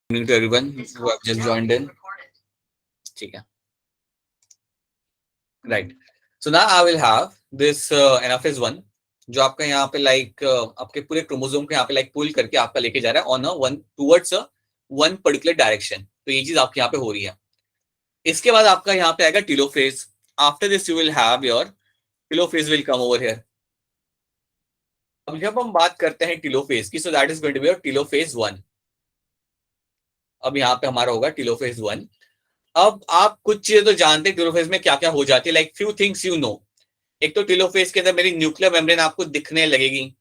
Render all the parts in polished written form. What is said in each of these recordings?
Evening to everyone who have just joined in. ठीक है, right. So now I will have this NFS 1 जो आपका यहाँ पे लाइक आपके पूरे क्रोमोसोम को यहाँ पे लाइक पुल करके आपका लेके जा रहा है on a one towards a one particular direction. तो ये चीज आपके यहाँ पे हो रही है. इसके बाद आपका यहाँ पे आएगा telophase. After this you will have your telophase will come over here. अब जब हम बात करते हैं टीलोफेज की, so that is going to be your telophase 1. अब यहाँ पे हमारा होगा टीलोफेज 1. अब आप कुछ चीजें तो जानते हैं टीलोफेज में क्या क्या हो जाती है, like few things you know. एक तो टीलोफेज के अंदर मेरी न्यूक्लियर मेम्ब्रेन आपको दिखने लगेगी.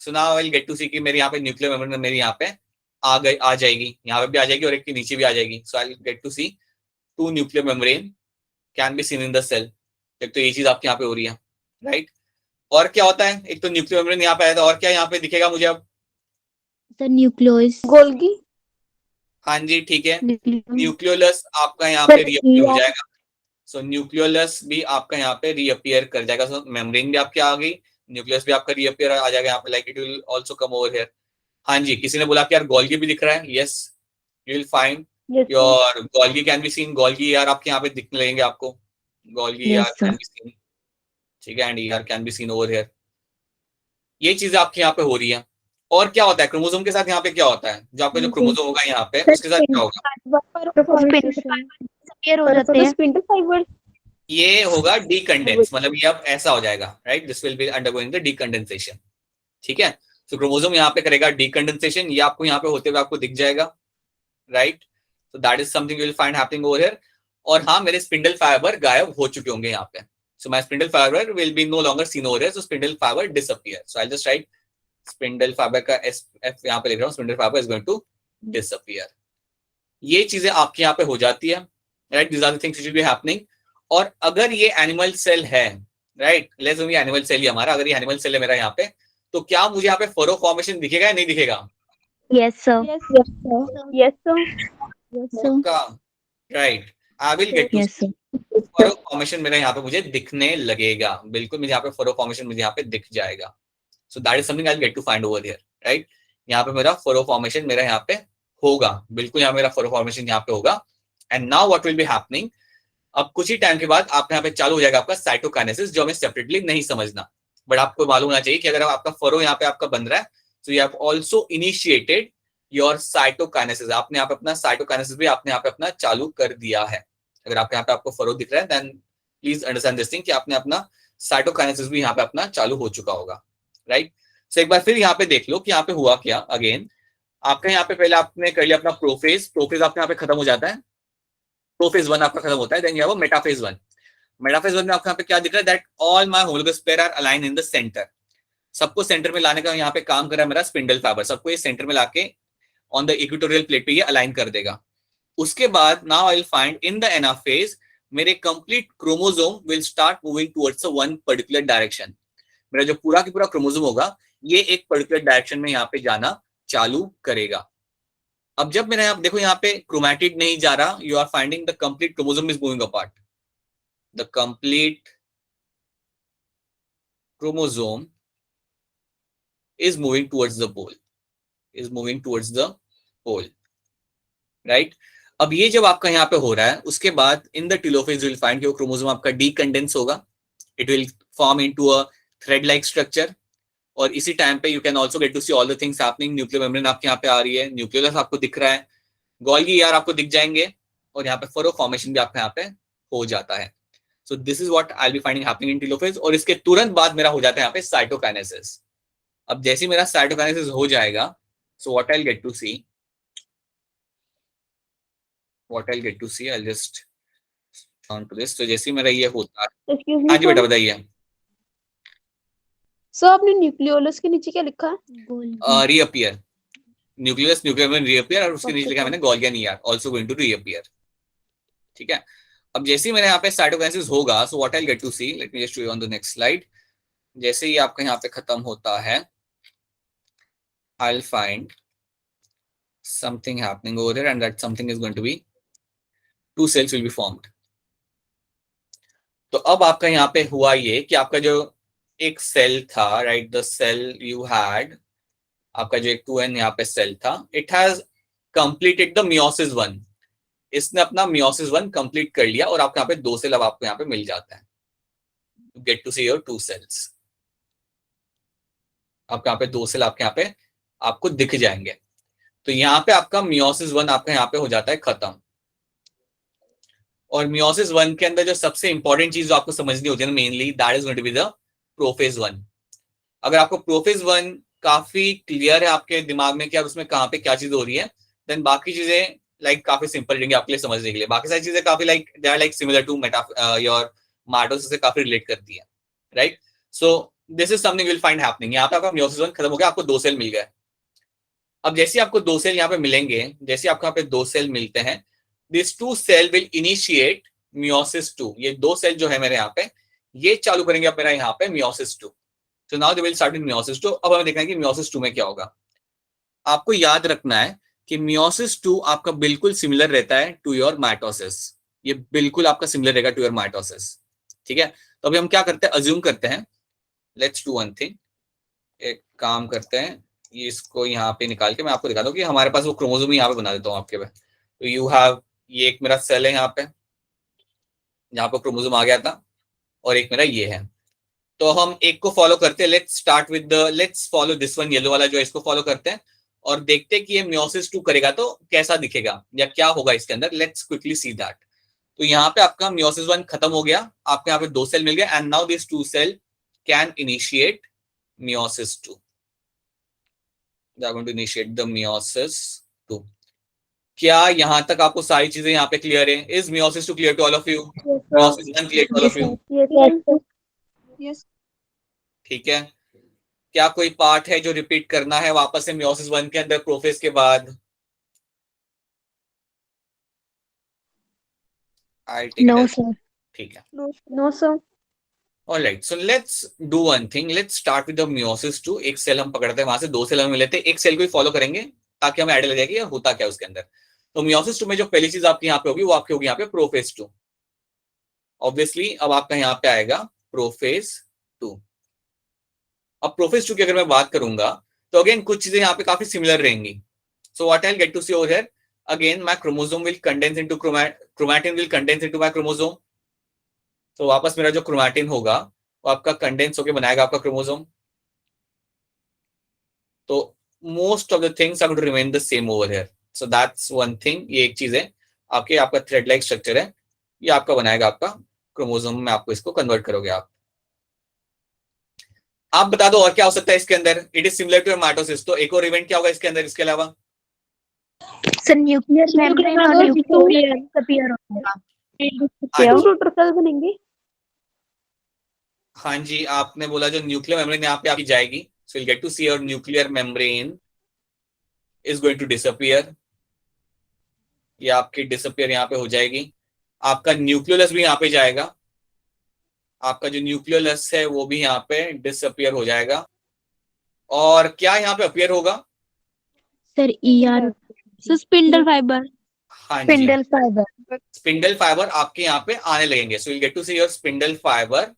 So now I will get to see कि मेरी यहाँ पे न्यूक्लियर मेम्ब्रेन मेरी यहाँ पे आ जाएगी, यहाँ पे भी आ जाएगी और एक के नीचे भी आ जाएगी. So I will get to see two nuclear membrane can be seen in the cell. एक तो ये चीज आपके यहाँ पे हो रही है, राइट. और क्या होता है, एक तो न्यूक्लियर मेम्ब्रेन यहाँ पे आया था, और क्या यहाँ पे दिखेगा मुझे अब? Nucleus, Golgi. हाँ जी, ठीक है. न्यूक्लियोलस आपका यहाँ पे रीअपियर हो जाएगा. सो न्यूक्लियोलस भी आपका यहाँ पे रीअपियर कर जाएगा. सो मेम्ब्रेन भी आपकी आ गई, न्यूक्लियस भी आपका रीअपियर आ जाएगा यहाँ पे, like it will also come over here. हाँ जी, किसी ने बोला कि यार गोल्गी भी दिख रहा है. Yes, you will find your Golgi can be scene. Golgi यार आपके यहाँ पे दिखने लगेंगे आपको. गोल्गी यार कैन बी सीन, ठीक है. एंड यार can be scene over here. ये चीजें आपके यहाँ पे हो रही है. और क्या होता है क्रोमोसोम के साथ यहाँ पे, क्या होता है जो आपका जो क्रोमोसोम होगा यहाँ पे उसके साथ क्या होगा? ये होगा डीकंडेंस, मतलब ये अब ऐसा हो जाएगा, right. This will be undergoing the डीकंडेंसेशन, ठीक है. तो क्रोमोसोम यहाँ पे करेगा डीकंडेंसेशन, ये आपको यहाँ पे होते हुए आपको दिख जाएगा, राइट. तो that is something you will find happening over here. और हाँ, मेरे स्पिंडल फाइबर गायब हो चुके होंगे यहाँ पे. So my spindle fibre will be no longer seen over here. So spindle fibre disappear. So I just write spindle fibre का एफ यहाँ पे लिख रहा हूँ. Spindle fibre is going to disappear. ये चीजें आपके यहाँ पे हो जाती है, right. This are the things which will be happening. और अगर ये एनिमल सेल है, right, let's say animal cell ही हमारा, अगर ये एनिमल सेल है मेरा यहाँ पे, तो क्या मुझे यहाँ पे फरो फॉर्मेशन दिखेगा या नहीं दिखेगा? Yes sir, yes sir, right. I will get to see furrow formation मेरा यहाँ पे मुझे दिखने लगेगा. बिल्कुल मुझे यहाँ पे फरो फॉर्मेशन मुझे यहाँ पे दिख जाएगा. So that is something I will get to find over here, right. यहाँ पे मेरा फरो फॉर्मेशन मेरा यहाँ पे होगा, बिल्कुल यहाँ मेरा फरो फॉर्मेशन यहाँ पे होगा. And now what will be happening, अब कुछ ही टाइम के बाद आपके यहाँ पे चालू हो जाएगा आपका साइटोकाइनेसिस, जो हमें सेपरेटली नहीं समझना, बट आपको मालूम होना चाहिए कि अगर आपका फरो यहाँ पे आपका बन रहा है, तो you have also initiated your cytokinesis. आपने यहाँ पे अपना साइटोकाइनेसिस भी आपने यहाँ पे अपना चालू कर दिया है. अगर आपके यहाँ पे आपको फरो दिख रहा है, then please understand this thing कि आपने अपना साइटोकाइनेसिस भी यहाँ पे अपना चालू हो चुका होगा, राइट. सो एक बार फिर यहाँ पे देख लो कि यहाँ पे हुआ क्या. अगेन आपका यहाँ पे पहले आपने कर लिया अपना प्रोफेज. प्रोफेज आपके यहाँ पे खत्म हो जाता है. प्रोफेज 1 आपका खत्म होता है. Then you have a metaphase 1. Metaphase 1 में आपको यहाँ पे क्या दिख रहा है? That all my homologous pair are align in the centre. सबको सेंटर में लाने का यहाँ पे काम कर रहा है मेरा स्पिंडल फाइबर. सबको ये सेंटर में लाके ऑन द इक्वेटोरियल प्लेट पे ये अलाइन कर देगा. उसके बाद now I will find in the anaphase मेरे complete chromosome will start moving towards one particular direction. मेरा जो पूरा की पूरा क्रोमोसोम होगा ये एक पर्टिकुलर डायरेक्शन में यहाँ पे जाना चालू करेगा. अब जब मेरा यहाँ देखो यहाँ पे क्रोमैटिड नहीं जा रहा, you are finding the complete chromosome is moving apart. The complete chromosome is moving towards the pole, is moving towards the pole, right. अब ये जब आपका यहाँ पे हो रहा है, उसके बाद in the telophase will find कि वो क्रोमोसोम आपका डीकंडेंस होगा. It will form into a thread like structure. और इसी टाइम पे you can also get to see all the things happening. Nuclear membrane आपके यहाँ पे आ रही है, न्यूक्लियस आपको दिख रहा है, गोल्गी यार आपको दिख जाएंगे, और यहाँ पे फरो फॉर्मेशन भी आपका यहाँ पे हो जाता है. सो this is what I will be finding happening in telophase. और इसके तुरंत बाद मेरा हो जाता है यहाँ पे साइटोकाइनेसिस. अब जैसे ही मेरा साइटोकाइनेसिस हो जाएगा, so what I will get to see, I just on to this. तो जैसे ही मेरा ये होता है, हाँ जी बेटा बताइए. सो आपने न्यूक्लियोलस के नीचे क्या लिखा है? रीअपियर. न्यूक्लियस, न्यूक्लियर में रीअपियर, और उसके नीचे लिखा मैंने गोल्गी यार आल्सो गोइंग टू रीअपियर, ठीक है. अब जैसे ही मेरे यहाँ पे साइटोकाइनेसिस होगा, so what I will get to see, let me just show you on the next slide. जैसे ही आपका यहाँ पे खत्म होता है, I will find something happening over there, and that something is going to be two cells will be formed. तो अब आपका यहाँ पे हुआ ये कि आपका जो एक सेल था, right, the cell you had, आपका जो एक 2n यहाँ पे सेल था, it has completed the meiosis 1, इसने अपना मियोसिस 1 कंप्लीट कर लिया और आपको यहाँ पे 2 सेल अब आपको यहाँ पे मिल जाता है, get to see your 2 cells, आपके यहाँ पे 2 सेल आपके यहाँ पे आपको दिख जाएंगे। तो यहाँ पे आपका मियोसिस 1 आपका यहाँ पे हो जाता है खत्म। और मियोसिस 1 के अंदर जो सबसे इंपॉर्टेंट चीज आपको समझनी होती है mainly, that is going to be the prophase 1। अगर आपको प्रोफेज 1 काफी क्लियर है आपके दिमाग में कि उसमें कहाँ पे क्या चीज हो रही है, देन बाकी चीजें लाइक काफी सिंपल रहेंगे आपके लिए समझने के लिए। बाकी सारी चीजें काफी like they are like similar to your mitosis से काफी रिलेट करती है, right. So this is something will find happening. यहाँ पे आपका मियोसिस 1 खत्म हो गया, आपको 2 सेल मिल गए। अब जैसे आपको 2 सेल यहाँ पे मिलेंगे, जैसे आपको यहाँ पे 2 सेल मिलते हैं, this 2 cell will initiate meiosis 2। ये 2 सेल जो है मेरे यहाँ पे, ये चालू करेंगे अब मेरा यहाँ पे meiosis 2। So now they will start in meiosis 2। अब हमें देखना है कि मियोसिस 2 में क्या होगा। आपको याद रखना है कि मियोसिस 2 आपका बिल्कुल सिमिलर रहता है टू योर माइटोसिस, ये बिल्कुल आपका सिमिलर रहेगा टू योर माइटोसिस, ठीक है। तो अभी हम क्या करते हैं, अज्यूम करते हैं, लेट्स डू वन थिंग, एक काम करते हैं, ये इसको यहाँ पे निकाल के मैं आपको दिखा दूं कि हमारे पास वो क्रोमोसोम यहाँ पे बना देता हूँ आपके पे। तो यू हैव, ये एक मेरा सेल है यहाँ पे, यहाँ पे क्रोमोसोम आ गया था, और एक मेरा ये है। तो हम एक को फॉलो करते हैं, let's start with the, let's follow this one, yellow वाला जो है इसको फॉलो करते हैं और देखते हैं कि ये मियोसिस 2 करेगा तो कैसा दिखेगा या क्या होगा इसके अंदर। Let's quickly see that. तो यहाँ पे आपका मियोसिस 1 खत्म हो गया, आपको यहाँ पे 2 सेल मिल गए, and now this 2 cell can initiate meiosis 2। they are going to initiate the meiosis 2। क्या यहाँ तक आपको सारी चीजें यहाँ पे क्लियर है? Is meiosis 2 clear to all of you? Meiosis 1 clear to all of you? Yes. ठीक है। क्या कोई पार्ट है जो रिपीट करना है वापस से मियोसिस 1 के अंदर प्रोफेज के बाद? No sir. ठीक है, no sir. Alright. So let's do one thing, let's start with the meiosis 2। एक सेल हम पकड़ते हैं, वहां से 2 सेल हमें मिले थे, एक सेल को ही फॉलो करेंगे ताकि हमें आइडिया लग जाएगी होता क्या है उसके अंदर। तो मियोसिस 2 में जो पहली चीज आपकी यहाँ पे होगी वो आपकी होगी यहाँ पे प्रोफेज 2। ऑब्वियसली अब आपका यहाँ पे आएगा प्रोफेज 2। अब प्रोफेज 2 की अगर मैं बात करूंगा तो अगेन कुछ चीजें यहाँ पे काफी सिमिलर रहेंगी। So what I will get to see over here, again my chromosome will condense into chromatin will condense into my chromosome. तो वापस मेरा जो क्रोमैटिन होगा वो आपका कंडेंस होकर बनाएगा आपका क्रोमोसोम। तो most of the things are going to remain the same over here. So that's one thing, ये एक चीज है, आपका थ्रेड लाइक स्ट्रक्चर है, ये आपका बनाएगा आपका क्रोमोसोम में, आपको इसको कन्वर्ट करोगे आप बता दो और क्या हो सकता है इसके अंदर। It is similar to mitosis, तो एक और इवेंट क्या होगा इसके अंदर इसके अलावा? सर न्यूक्लियर मेम्ब्रेन और न्यूक्लियर होगा। टोटल सेल बनेंगे। हाँ जी, आपने बोला जो न्यूक्लियर मेम्ब्रेन यहाँ पे आपकी जाएगी, so will get to see your nuclear membrane is going to disappear. ये आपकी डिसअपियर यहाँ पे हो जाएगी। आपका न्यूक्लियोलस भी यहाँ पे जाएगा, आपका जो न्यूक्लियोलस है वो भी यहाँ पे डिसअपियर हो जाएगा। और क्या यहाँ पे अपियर होगा सर ईआर, स्पिंडल फाइबर। हाँ स्पिंडल फाइबर, स्पिंडल फाइबर आपके यहाँ पे आने लगेंगे। So will get to see your spindle fibre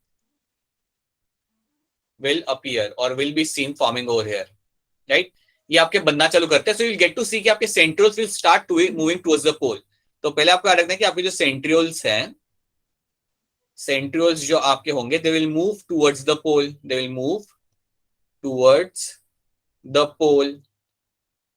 will appear और will be seen forming over here, right. ये आपके बनना चालू करते हैं। So will get to see कि आपके centrioles will start moving towards the pole. तो पहले आपको याद रखना है कि आपके जो सेंट्रियोल्स हैं, सेंट्रियोल्स जो आपके होंगे, they will move towards the pole, they will move towards the pole.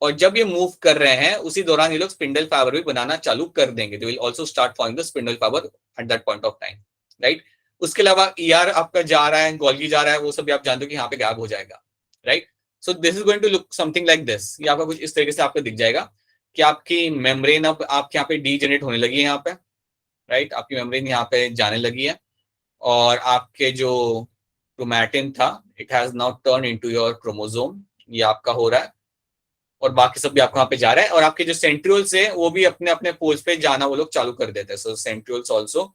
और जब ये मूव कर रहे हैं उसी दौरान ये लोग स्पिंडल फाइबर भी बनाना चालू कर देंगे। They will also start forming the spindle fibre at that point of time, right. उसके अलावा ईआर आपका जा रहा है, गोल्गी जा रहा है, वो सब भी आप जानते हो कि यहाँ पे गायब हो जाएगा, right. So this is going to look something like this. ये आपका कुछ इस तरीके से आपको दिख जाएगा कि आपकी मेम्ब्रेन अब आपके यहाँ पे डीजेनरेट होने लगी है यहाँ पे, राइट। आपकी मेम्ब्रेन यहाँ पे जाने लगी है और आपके जो क्रोमैटिन था it has now turn into your chromosome, ये आपका हो रहा है और बाकी सब भी आपको यहाँ पे जा रहा है। और आपके जो सेंट्रियोल्स है वो भी अपने अपने पोल्स पे जाना वो लोग चालू कर देते हैं। So centrioles also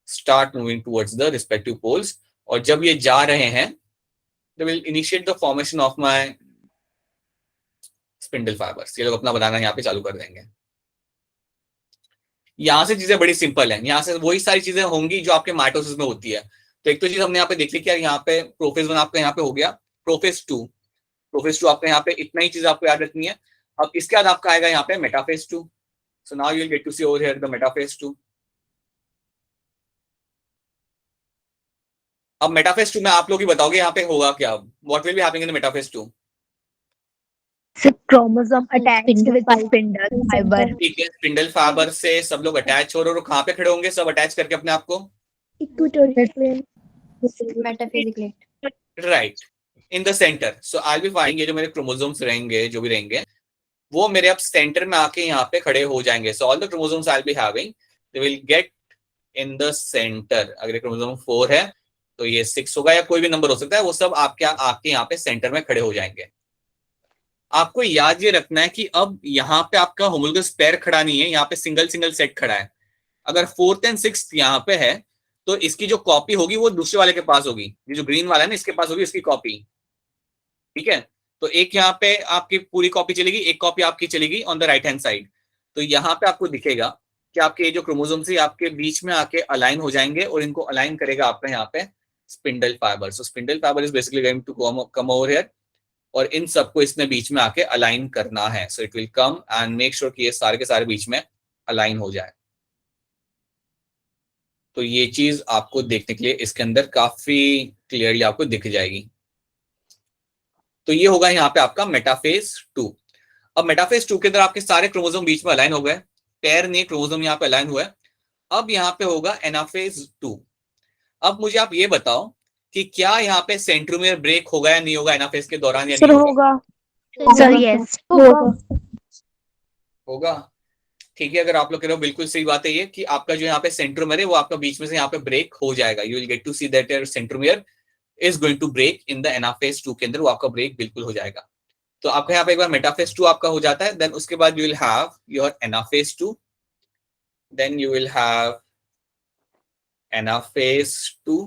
start moving towards the respective poles. और जब ये जा रहे हैं they will initiate the formation of my spindle fibres. ये लोग अपना बनाना यहाँ पे चालू कर देंगे। यहाँ से चीजें बड़ी सिंपल हैं, यहाँ से वही सारी चीजें होंगी जो आपके माइटोसिस में होती है। तो एक तो चीज हमने यहाँ पे देख ली कि यहाँ पे प्रोफेज 1 आपका यहाँ पे हो गया, प्रोफेज 2 आपका यहाँ पे इतना ही चीज आपको याद रखनी है। अब इसके बाद आपका आएगा यहाँ पे metaphase 2. So now you will get to see over here the metaphase 2. अब मेटाफेज 2 में आप लोग ही बताओगे यहाँ पे होगा क्या, what will be happening in the metaphase 2. Chromosome attached with spindle fibre. ठीक है, स्पिंडल फाइबर से सब लोग अटैच हो रहे और कहाँ पे खड़े होंगे सब अटैच करके अपने आप को, metaphysically right, in the centre. So I will be finding ये जो मेरे क्रोमोसोम्स रहेंगे जो भी रहेंगे वो मेरे अब सेंटर में आके यहाँ पे खड़े हो जाएंगे. So all the chromosomes I will be having they will get in the centre. अगर क्रोमोसोम 4 है तो ये 6 होगा या कोई भी नंबर हो सकता है, वो सब आपके यहाँ पे सेंटर में खड़े हो जाएंगे. आपको याद ये रखना है कि अब यहाँ पे आपका होमोलोगस पेयर खड़ा नहीं है, यहाँ पे सिंगल सिंगल सेट खड़ा है. अगर 4th एंड 6th यहाँ पे है तो इसकी जो कॉपी होगी वो दूसरे वाले के पास होगी. ये जो ग्रीन वाला है ना इसके पास होगी इसकी कॉपी. ठीक है, तो एक यहाँ पे आपकी पूरी कॉपी चलेगी, एक कॉपी आपकी चलेगी on the right hand side. तो यहाँ पे आपको दिखेगा कि आपके जो क्रोमोसोम्स है आपके बीच में आके अलाइन हो जाएंगे और इनको अलाइन करेगा आपका यहाँ पे spindle fibre. So spindle fibre is basically going to come over here और इन सबको इसमें बीच में आके अलाइन करना है. So it will come and make sure कि ये सारे के सारे बीच में अलाइन हो जाए. तो ये चीज आपको देखने के लिए इसके अंदर काफी क्लियरली आपको दिख जाएगी. तो ये होगा यहाँ पे आपका मेटाफेज 2. अब मेटाफेज 2 के अंदर आपके सारे क्रोमोसोम बीच में अलाइन हो गए, पेयर नहीं क्रोमोसोम यहाँ पे अलाइन हुआ है. अब यहाँ पे होगा एनाफेज 2. अब मुझे आप ये बताओ कि क्या यहाँ पे सेंट्रोमियर ब्रेक होगा या नहीं होगा एनाफेज के दौरान या नहीं होगा. सर यस होगा. ठीक है, अगर आप लोग कह रहे हो बिल्कुल सही बात है ये कि आपका जो यहाँ पे सेंट्रोमियर है वो आपका बीच में से यहाँ पे ब्रेक हो जाएगा. You will get to see that your centromere is going to break in the anaphase 2 के अंदर, वो आपका ब्रेक बिल्कुल हो जाएगा. तो आपका यहाँ पे एक बार मेटाफेज 2 आपका हो जाता है, देन उसके बाद you will have your anaphase 2, then you will have anaphase 2.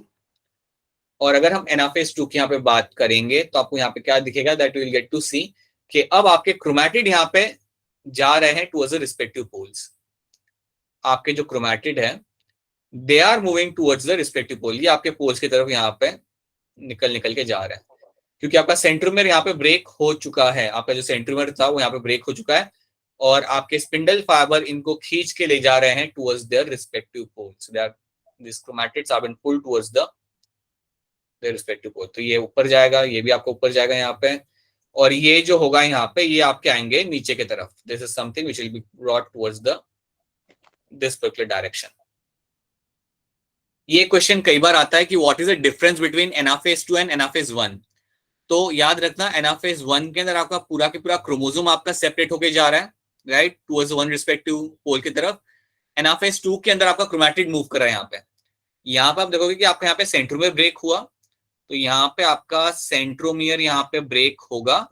और अगर हम एनाफेज 2 की यहाँ पे बात करेंगे तो आपको यहाँ पे क्या दिखेगा, that you will get to see कि अब आपके क्रोमैटिड यहाँ पे जा रहे हैं टुवर्ड्स द रिस्पेक्टिव पोल्स. आपके जो क्रोमैटिड है they are moving towards the respective pole. ये आपके पोल्स की तरफ यहाँ पे निकल के जा रहे हैं क्योंकि आपका सेंट्रोमियर यहाँ पे ब्रेक हो चुका है. आपका जो सेंट्रोमियर था वो यहाँ पे ब्रेक हो चुका है और आपके स्पिंडल फाइबर इनको खींच के ले जा रहे हैं towards their respective poles. They are this chromatids are been pulled towards the their respective pole. तो ये ऊपर जाएगा, ये भी आपको ऊपर जाएगा यहाँ पे, और ये जो होगा यहाँ पे ये आपके आएंगे नीचे की तरफ. This is something which will be brought towards the this particular direction. ये क्वेश्चन कई बार आता है कि what is the difference between anaphase 2 and anaphase 1. तो याद रखना एनाफेज 1 के अंदर आपका पूरा के पूरा क्रोमोसोम आपका सेपरेट होके जा रहा है, राइट, टुवर्ड्स वन रिस्पेक्टिव पोल की तरफ. एनाफेज 2 के अंदर आपका क्रोमैटिड मूव कर रहा है यहाँ पे. यहाँ पे आप देखोगे कि आपका यहाँ पे सेंट्रोमियर ब्रेक हुआ, तो यहाँ पे आपका सेंट्रोमियर यहाँ पे ब्रेक होगा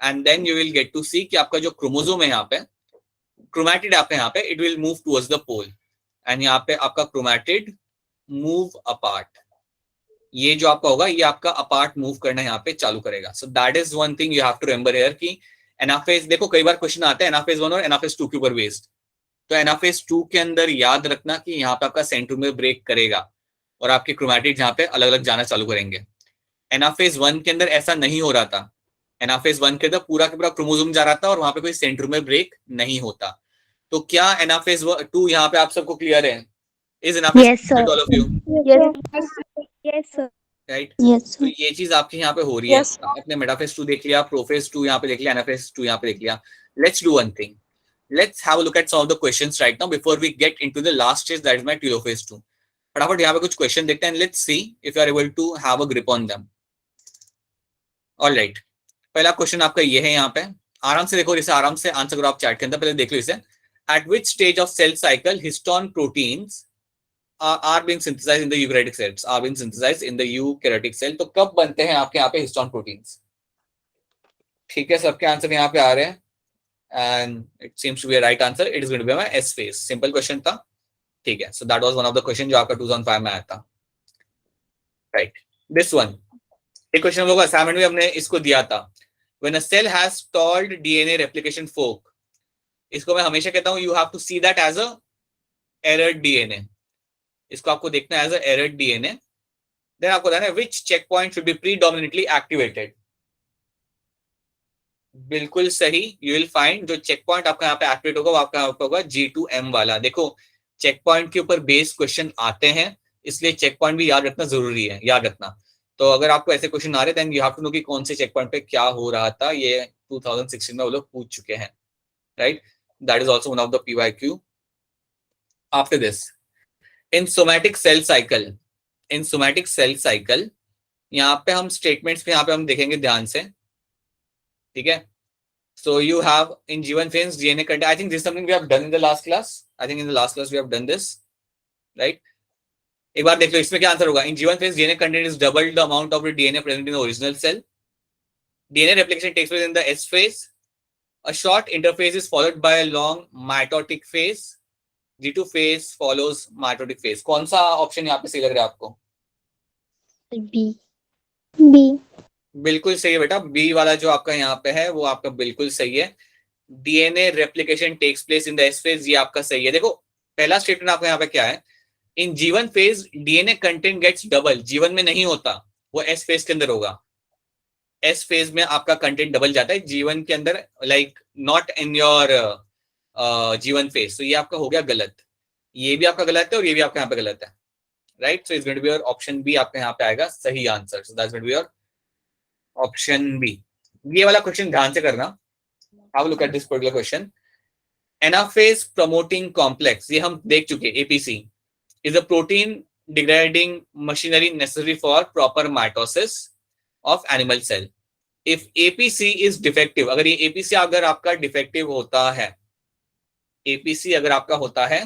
and then you will get to see कि आपका जो क्रोमोसोम है यहाँ पे क्रोमैटिड आपका यहाँ पे it will move towards the pole and यहाँ पे आपका क्रोमैटिड मूव अपार्ट. ये जो आपका होगा ये आपका अपार्ट मूव करना यहाँ पे चालू करेगा. So that is one thing you have to remember here कि एनाफेज, देखो कई बार क्वेश्चन आता है एनाफेज 1 और एनाफेज 2 के ऊपर बेस्ड. तो एनाफेज 2 के अंदर याद रखना कि यहाँ पे आपका सेंट्रोमियर ब्रेक करेगा और आपके क्रोमैटिड यहाँ पे अलग अलग जाना चालू करेंगे. एनाफेज 1 के अंदर ऐसा नहीं हो रहा था. एनाफेज 1 के अंदर पूरा का पूरा क्रोमोसोम जा रहा था और वहां पे कोई सेंट्रोमियर ब्रेक नहीं होता. तो क्या एनाफेज 2 यहाँ पे आप सबको क्लियर है? Is anaphase all of you? Yes sir right. Yes तो ये चीज आपके यहाँ पे हो रही है. आपने मेटाफेज 2 देख लिया, प्रोफेज 2 यहाँ पे देख लिया, एनाफेज 2 यहाँ पे देख लिया. Let's do one thing, let's have a look at some of the questions right now before we get into the last stage that is my telophase 2. फटाफट यहाँ पे कुछ क्वेश्चन देखते हैं, let's see if you are able to have a grip on them. Alright, पहला question आपका ये है. यहाँ पे आराम से देखो, इसे आराम से आंसर करो आप चैट के अंदर. पहले देख लो इसे. At which stage of cell cycle histone proteins are being synthesized in the eukaryotic cells, are being synthesized in the eukaryotic cell. तो कब बनते हैं आपके यहाँ पे हिस्टोन प्रोटीन्स? ठीक है, सबके आंसर यहाँ पे आ रहे हैं and it seems to be a right answer. It is going to be my S phase. Simple question था. ठीक है, so that was one of the question जो आपका 2005 में आया था, राइट. दिस वन एक क्वेश्चन हम लोग असाइनमेंट में हमने इसको दिया था. When a cell has stalled DNA replication fork, इसको मैं हमेशा कहता हूं you have to see that as a error DNA. इसको आपको देखना है as a error DNA. Then आपको बताना है which check point should be predominantly activated. बिल्कुल सही। यू विल फाइंड जो चेक पॉइंट आपका यहाँ पे एक्टिवेट होगा वो आपका यहाँ पे होगा G2M वाला। देखो चेक पॉइंट के ऊपर बेस्ड क्वेश्चन आते हैं, इसलिए चेक पॉइंट भी याद रखना जरूरी है, याद रखना। तो अगर आपको ऐसे क्वेश्चन आ रहे then you have to know कि कौन से चेक पॉइंट पे क्या हो रहा था। ये 2016 में वो लोग पूछ चुके हैं, right. That is also one of the PYQ। After this, in somatic cell cycle, in somatic cell cycle यहाँ पे हम स्टेटमेंट्स पे यहाँ पे हम देखेंगे ध्यान से, ठीक है। So you have in G1 phase DNA content. I think this is something we have done in the last class. I think in the last class we have done this, right? एक बार देख लो इसमें क्या answer होगा। In G1 phase DNA content is double the amount of the DNA present in the original cell. DNA replication takes place in the S phase. A short interphase is followed by a long mitotic phase. G2 phase follows mitotic phase. कौन सा option यहाँ पे सही लग रहा है आपको? B. B. बिल्कुल सही है बेटा, बी वाला जो आपका यहाँ पे है वो आपका बिल्कुल सही है। DNA replication takes place in the S phase, ये आपका सही है। देखो पहला स्टेटमेंट आपका यहाँ पे क्या है, in G one phase DNA content gets double. G one में नहीं होता, वो एस फेज के अंदर होगा। एस फेज में आपका कंटेंट डबल जाता है, जीवन के अंदर लाइक नॉट इन योर जीवन फेज। तो ये आपका हो गया गलत, ये भी आपका गलत है और ये भी आपका यहाँ पे गलत है, right. So it's going to be your option B आपका यहाँ पे आएगा सही answer. So that's going to be your option B. ये वाला क्वेश्चन ध्यान से करना। Have a look at this particular question. Anaphase promoting complex, ये हम देख चुके, APC is a protein degrading machinery necessary for proper mitosis of animal cell. If APC is defective, अगर ये APC अगर आपका डिफेक्टिव होता है, APC अगर आपका होता है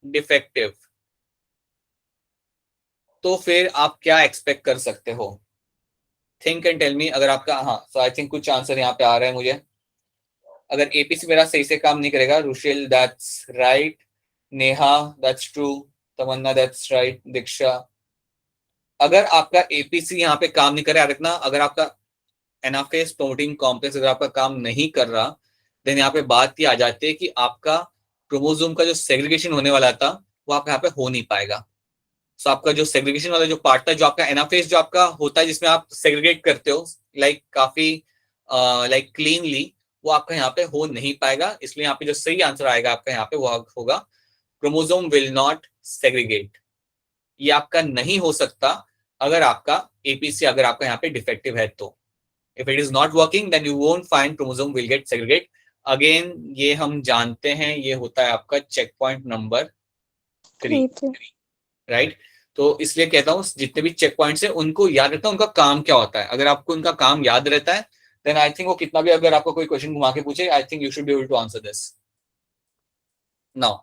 डिफेक्टिव, तो फिर आप क्या एक्सपेक्ट कर सकते हो? Think and tell me. अगर आपका, हाँ, सो आई थिंक कुछ आंसर यहाँ पे आ रहा है मुझे। अगर एपीसी मेरा सही से काम नहीं करेगा, Rushil that's right, Neha that's true, Tamanna that's right, Diksha, अगर आपका एपीसी यहाँ पे काम नहीं कर रहा है, रखना, अगर आपका एनाफेज प्रोटीन कॉम्प्लेक्स अगर आपका काम नहीं कर रहा, देन यहाँ पे बात ये आ जाती है कि आपका क्रोमोसोम का जो सेग्रीगेशन होने वाला था वो आपका यहाँ पे हो नहीं पाएगा। सो आपका जो सेग्रीगेशन वाला जो पार्ट था, जो आपका एनाफेज जो आपका होता है जिसमें आप सेग्रीगेट करते हो लाइक काफी लाइक क्लीनली, वो आपका यहाँ पे हो नहीं पाएगा। इसलिए यहाँ पे जो सही आंसर आएगा आपका यहाँ पे वो होगा क्रोमोसोम विल नॉट सेग्रीगेट। ये आपका नहीं हो सकता अगर आपका एपीसी अगर आपका यहाँ पे डिफेक्टिव है तो। If it is not working then you won't find chromosome will get segregate. Again ये हम जानते हैं, ये होता है आपका चेक पॉइंट नंबर 3, राइट। तो इसलिए कहता हूँ जितने भी चेक पॉइंट्स हैं उनको याद रखना, उनका काम क्या होता है। अगर आपको उनका काम याद रहता है देन आई थिंक वो कितना भी अगर आपको कोई क्वेश्चन घुमा के पूछे, I think you should be able to answer this. Now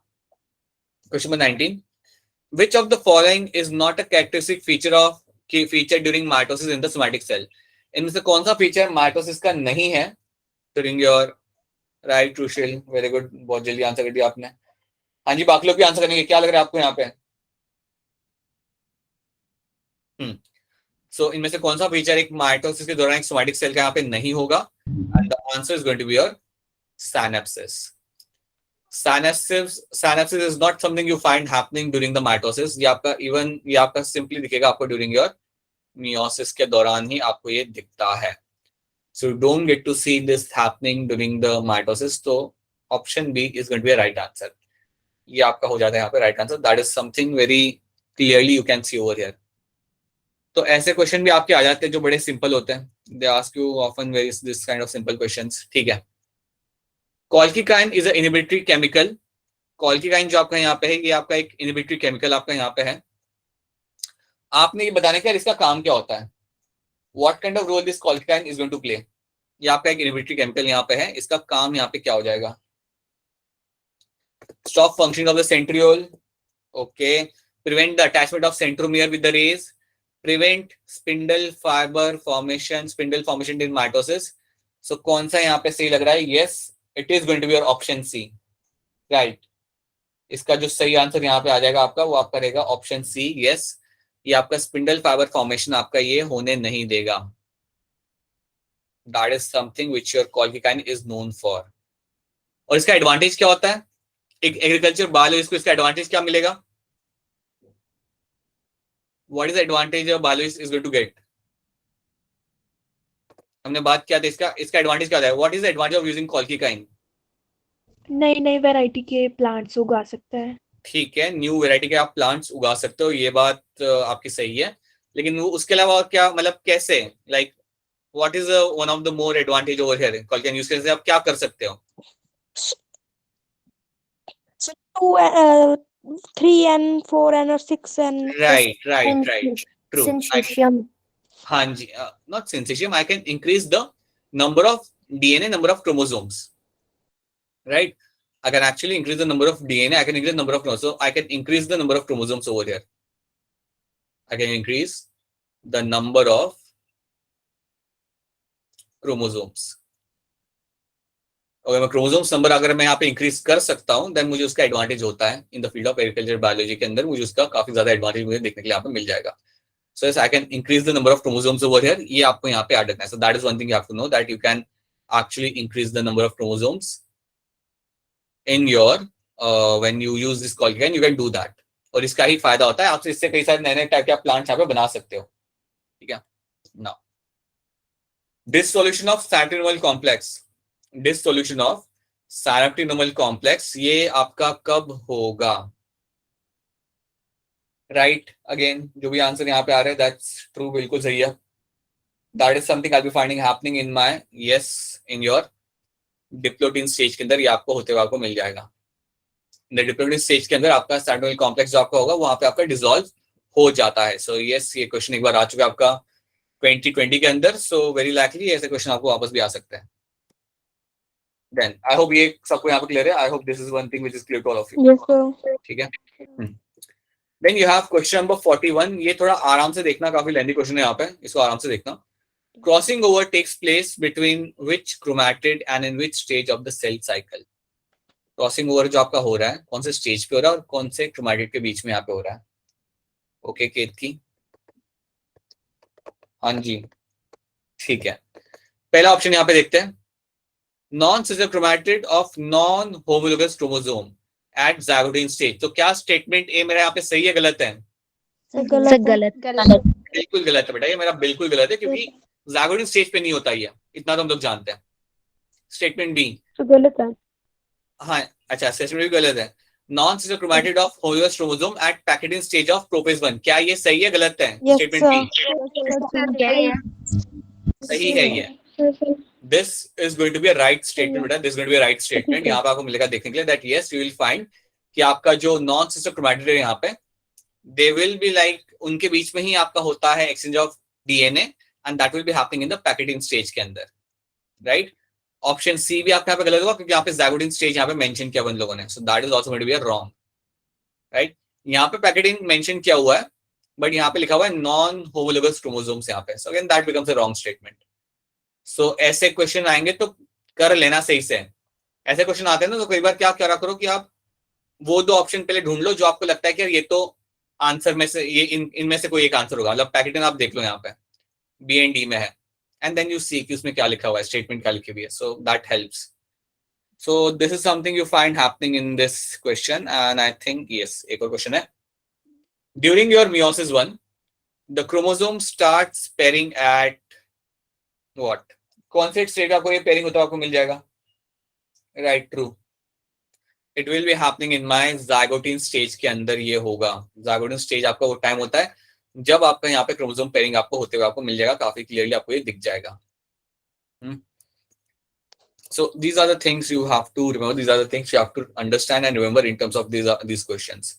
question number 19, which of the following is not a characteristic feature during mitosis in the somatic cell? इनमें से कौन सा फीचर माइटोसिस का नहीं है during your right, Rushil, very good, बहुत जल्दी answer कर दिया आपने। हाँ जी, बाकी लोग भी आंसर करेंगे, क्या लग रहा है आपको यहाँ पे? सो इनमें से कौन सा फीचर एक माइटोसिस के दौरान एक सोमैटिक सेल का यहाँ पे नहीं होगा? And the answer is going to be your synapses. Synapses is not something you find happening during the mitosis. ये आपका इवन ये आपका सिंपली दिखेगा आपको during your meiosis के दौरान ही आपको ये दिखता है। So you don't get to see this happening during the mitosis. तो option B is going to be a right answer. ये आपका हो जाता है यहाँ पे right answer. That is something very clearly you can see over here. तो ऐसे क्वेश्चन भी आपके आ जाते हैं जो बड़े सिंपल होते हैं। They ask you often various this kind of simple questions. ठीक है। कॉल्किकाइन इज अ इनहिबिटरी केमिकल। कॉल्किकाइन जो आपका यहाँ पे है ये आपका एक इनहिबिटरी केमिकल आपका यहाँ पे है। आपने ये बताने का इसका काम क्या होता है, what kind of role this colchicine is going to play. ये आपका एक इनहिबिटरी केमिकल यहाँ पे है, इसका काम यहाँ पे क्या हो जाएगा? Stop functioning of the centriole, okay, prevent the attachment of centromere with the rays, prevent spindle fibre formation, spindle formation in mitosis. So कौन सा यहाँ पे सही लग रहा है? Yes, it is going to be your option C, right. इसका जो सही आंसर यहाँ पे आ जाएगा आपका वो आपका रहेगा ऑप्शन सी, यस। ये आपका स्पिंडल फाइबर फॉर्मेशन आपका ये होने नहीं देगा। That is something which your colchicine is known for. और इसका एडवांटेज क्या होता है? एक एग्रीकल्चर बायोलॉजिस्ट को इसका एडवांटेज क्या मिलेगा? What is the advantage of biologist is going to get? हमने बात किया था इसका एडवांटेज क्या होता है? What is the advantage of using colchicine? नई नई वैरायटी के प्लांट्स उगा सकता है। ठीक है, न्यू वैरायटी के आप प्लांट्स उगा सकते हो, ये बात आपकी सही है, लेकिन उसके अलावा और क्या, मतलब कैसे, like what is one of the more advantage over here? Colchicine use करने से आप क्या कर सकते हो? So 3n, 4n और 6n. Right right right, true. Syncytium. हाँ जी, not synthesis, I can increase the number of DNA, number of chromosomes, right? I can actually increase the number of DNA. I can increase the number of chromosomes. So I can increase the number of chromosomes over here. I can increase the number of chromosomes. अगर मैं chromosomes number अगर मैं यहाँ पे increase कर सकता हूँ, then मुझे उसका एडवांटेज होता है in the field of agriculture biology के अंदर, मुझे उसका काफी ज्यादा एडवांटेज मुझे देखने के लिए यहाँ पे मिल जाएगा. So yes, I can increase the number of chromosomes over here. ये आपको यहाँ पे ऐड रखना है. So that is one thing you have to know, that you can actually increase the number of chromosomes in your when you use this colligan, you can do that. और इसका ही फायदा होता है, आपसे इससे कई सारे नए नए टाइप के आप प्लांट्स यहाँ पे बना सकते हो. ठीक है. Now this solution of synaptonemal complex, this solution of synaptonemal complex, ये आपका कब होगा? राइट, अगेन जो भी आंसर यहाँ पे आ रहे हैं दैट्स ट्रू, बिल्कुल सही है. That is something I be finding happening in my in your diplotene stage के अंदर, ये आपको होते हुए आपको मिल जाएगा. डिप्लोटिन स्टेज के अंदर आपका सैंटिनोमल कॉम्प्लेक्स जो आपका होगा वहां पे आपका डिसॉल्व हो जाता है. सो यस, ये क्वेश्चन एक बार आ चुका है आपका 2020 के अंदर. सो वेरी लाइकली ऐसे क्वेश्चन आपको वापस भी आ सकते हैं. देन आई होप ये सबको यहाँ पे क्लियर है. I hope this is one thing which is clear to all of you. Yes, sir. ठीक है. Then you have question number 41. ये थोड़ा आराम से देखना, काफी लेंथी क्वेश्चन है यहाँ पे, इसको आराम से देखना. Crossing over takes place between which chromatid and in which stage of the cell cycle? Crossing over जो आपका हो रहा है कौन से स्टेज पे हो रहा है और कौन से क्रोमैटिड के बीच में यहाँ पे हो रहा है? ओके केतकी, हाँ जी, ठीक है. पहला ऑप्शन यहाँ पे देखते हैं, non sister chromatid of non homologous chromosome at zygotene stage. तो क्या स्टेटमेंट ए मेरा यहाँ पे सही है गलत है? गलत. बिल्कुल गलत है बेटा, ये मेरा बिल्कुल गलत है, क्योंकि ज़ाइगोटिन स्टेज पे नहीं होता ये, इतना तो हम लोग जानते हैं. स्टेटमेंट बी गलत है. हाँ अच्छा, स्टेटमेंट भी गलत है. Non sister chromatid of homologous chromosome at pachytene stage of prophase 1, क्या ये सही है गलत है? स्टेटमेंट बी सही है. ये this is going to be a right statement बेटा, this is going to be a right statement. यहाँ पे आपको मिलेगा देखने के लिए that yes you will find कि आपका जो नॉन सिस्टर क्रोमैटिड है यहाँ पे they will be like उनके बीच में ही आपका होता है exchange of DNA and that will be happening in the packaging stage के अंदर, right? ऑप्शन सी भी आपका यहाँ पे गलत होगा क्योंकि यहाँ पे ज़ाइगोटिन स्टेज यहाँ पे मेंशन किया उन लोगों ने, so that is also going to be a wrong, right? यहाँ पे पैकेटिंग मेंशन किया हुआ है बट यहाँ पे लिखा हुआ है नॉन होमोलोगस क्रोमोसोम्स यहाँ पे, so again that becomes a wrong statement. सो ऐसे क्वेश्चन आएंगे तो कर लेना सही से. ऐसे क्वेश्चन आते हैं ना तो कई बार क्या करा करो कि आप वो दो ऑप्शन पहले ढूंढ लो जो आपको लगता है कि यार ये तो आंसर में से ये इनमें से कोई एक आंसर होगा. मतलब पैकेटन आप देख लो यहाँ पे बी एंड डी में है एंड देन यू सी कि उसमें क्या लिखा हुआ है, स्टेटमेंट क्या लिखी हुई है. So that helps. So this is something you find happening in this question and I think yes. एक और क्वेश्चन है, during your meiosis 1 the chromosome starts pairing at what? कौन से स्टेज का कोई पेयरिंग होता है आपको मिल जाएगा? Right, true. It will be happening in my zygotene stage के अंदर ये होगा. ज़ाइगोटिन स्टेज आपका वो टाइम होता है जब आपका यहाँ पे क्रोमोसोम पेयरिंग आपको होते हुए आपको मिल जाएगा, काफी क्लियरली आपको ये दिख जाएगा. So these are the things you have to remember, these are the things you have to understand and remember in terms of these questions.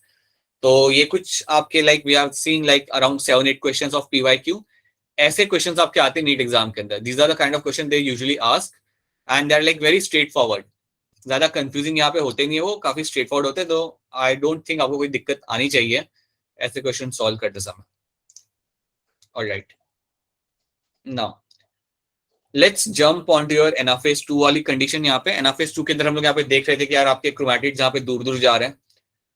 तो ये कुछ आपके like we have seen like around 7-8 questions of PYQ. ऐसे questions आपके आते हैं NEET exam के अंदर. These are the kind of question they usually ask and they are like very straightforward. ज्यादा कंफ्यूजिंग यहाँ पे होते नहीं है, वो काफी स्ट्रेट फॉरवर्ड होते हैं. तो आई डोंट थिंक आपको कोई दिक्कत आनी चाहिए ऐसे क्वेश्चन सॉल्व करते समय. Alright, now let's jump on to your anaphase 2 वाली कंडीशन. यहाँ पे एनाफेज 2 के अंदर हम लोग यहाँ पे देख रहे थे कि यार आपके क्रोमैटिड जहाँ पे दूर दूर जा रहे हैं.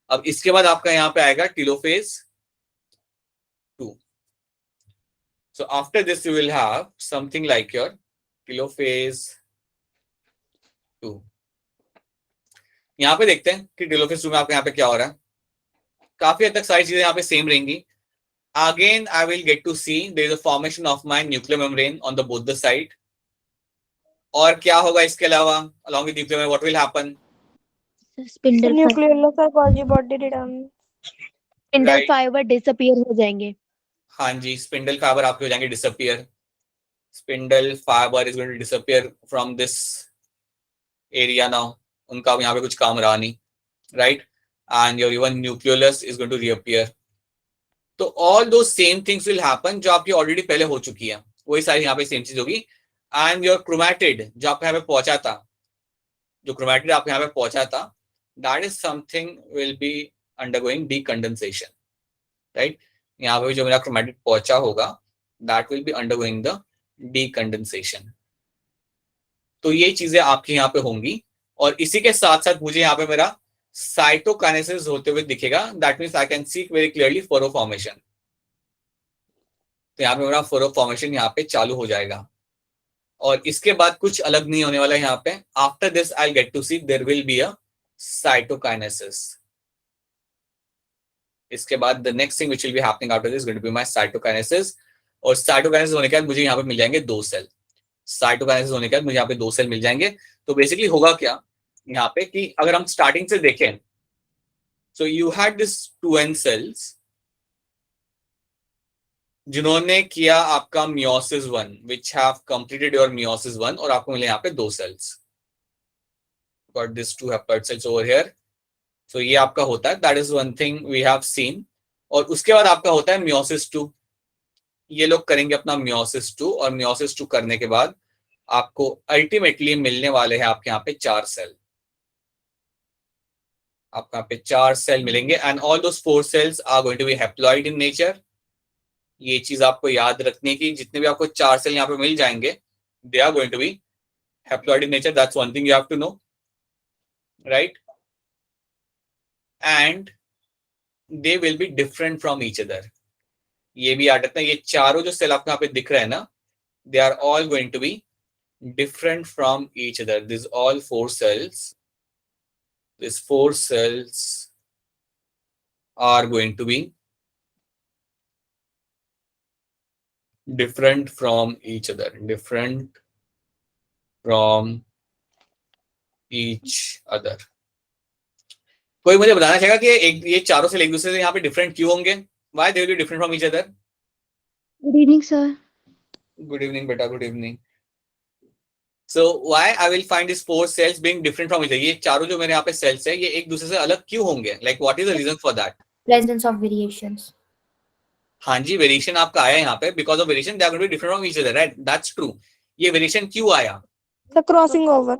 अब इसके बाद आपका यहाँ पे आएगा telophase 2. So after this you will have something like your telophase 2. यहाँ पे देखते हैं कि टेलोफेज 2 में आपके यहाँ पे क्या हो रहा है. काफी हद तक सारी चीजें यहाँ पे सेम रहेंगी. Again I will get to see there is a formation of my nuclear membrane on the both the side. और क्या होगा इसके अलावा along with nuclear what will happen? Spindle nuclear sir posy body return spindle Right. Fibre disappear हो जाएंगे। हाँ जी, spindle fibre आपके हो जाएंगे disappear. Spindle fibre is going to disappear from this area now, उनका अब यहाँ पे कुछ काम रहा नहीं, right, and your even nucleolus is going to reappear. तो although same things will happen जो आपकी ऑलरेडी पहले हो चुकी है, वही सारी यहाँ पे सेम चीज होगी। एंड योर क्रोमैटिड जो आपके यहाँ पे पहुंचा था, जो क्रोमैटिड आप यहाँ पे पहुंचा था, that is something will be undergoing डीकंडेंसेशन, right. यहाँ पे जो मेरा क्रोमैटिड पहुंचा होगा that will be undergoing the डीकंडेंसेशन। तो ये चीजें आपके यहाँ पे होंगी, और इसी के साथ साथ मुझे यहाँ पे मेरा साइटोकाइनेसिस होते हुए दिखेगा। That means I can see very clearly फोरो फॉर्मेशन। तो यहाँ पे मेरा फोरो फॉर्मेशन यहाँ पे चालू हो जाएगा, और इसके बाद कुछ अलग नहीं होने वाला है यहाँ पे। After this I get to see there will be a cytokinesis. इसके बाद the next thing which will be happening after this going to be my cytokinesis. और साइटोकाइनेसिस होने के बाद मुझे यहाँ पे मिल जाएंगे 2 सेल। साइटोकाइनेसिस होने के बाद मुझे यहाँ पे 2 सेल मिल जाएंगे। तो बेसिकली होगा क्या यहाँ पे कि अगर हम स्टार्टिंग से देखें, so you had this 2n cells जिन्होंने किया आपका meiosis 1 which have completed your meiosis 1, और आपको मिले यहाँ पे 2 cells, got this 2 haploid cells over here. So ये आपका होता है, that is one thing we have seen. और उसके बाद आपका होता है मियोसिस 2। ये लोग करेंगे अपना मियोसिस 2, और मियोसिस 2 करने के बाद आपको अल्टीमेटली मिलने वाले हैं आपके यहाँ पे 4 सेल। आपको यहाँ पे 4 सेल मिलेंगे, and all those 4 cells are going to be haploid in nature. ये चीज आपको याद रखने की, जितने भी आपको 4 सेल यहाँ पे मिल जाएंगे they are going to be haploid in nature. That's one thing you have to know, right. And they will be different from each other. ये भी याद रखना, ये चारों जो सेल आपको यहाँ पे दिख रहे हैं ना, they are all going to be different from each other. These all 4 cells, these 4 cells are going to be different from each other, different from each other. कोई मुझे बताना चाहेगा कि ये चारों सेल एक दूसरे से यहाँ पे डिफरेंट क्यों होंगे? Why they will be different from each other? Good evening sir. Good evening, बेटा, good evening. So why I will find these 4 cells being different from each other? ये चारों जो मेरे यहाँ पे सेल्स है, ये एक दूसरे से अलग क्यों होंगे? Like what is the reason for that? Presence of variations. हाँ जी, वेरिएशन आपका आया यहाँ पे, because of variation they are going to be different from each other, right, that's true. ये वेरिएशन क्यों आया? द क्रॉसिंग ओवर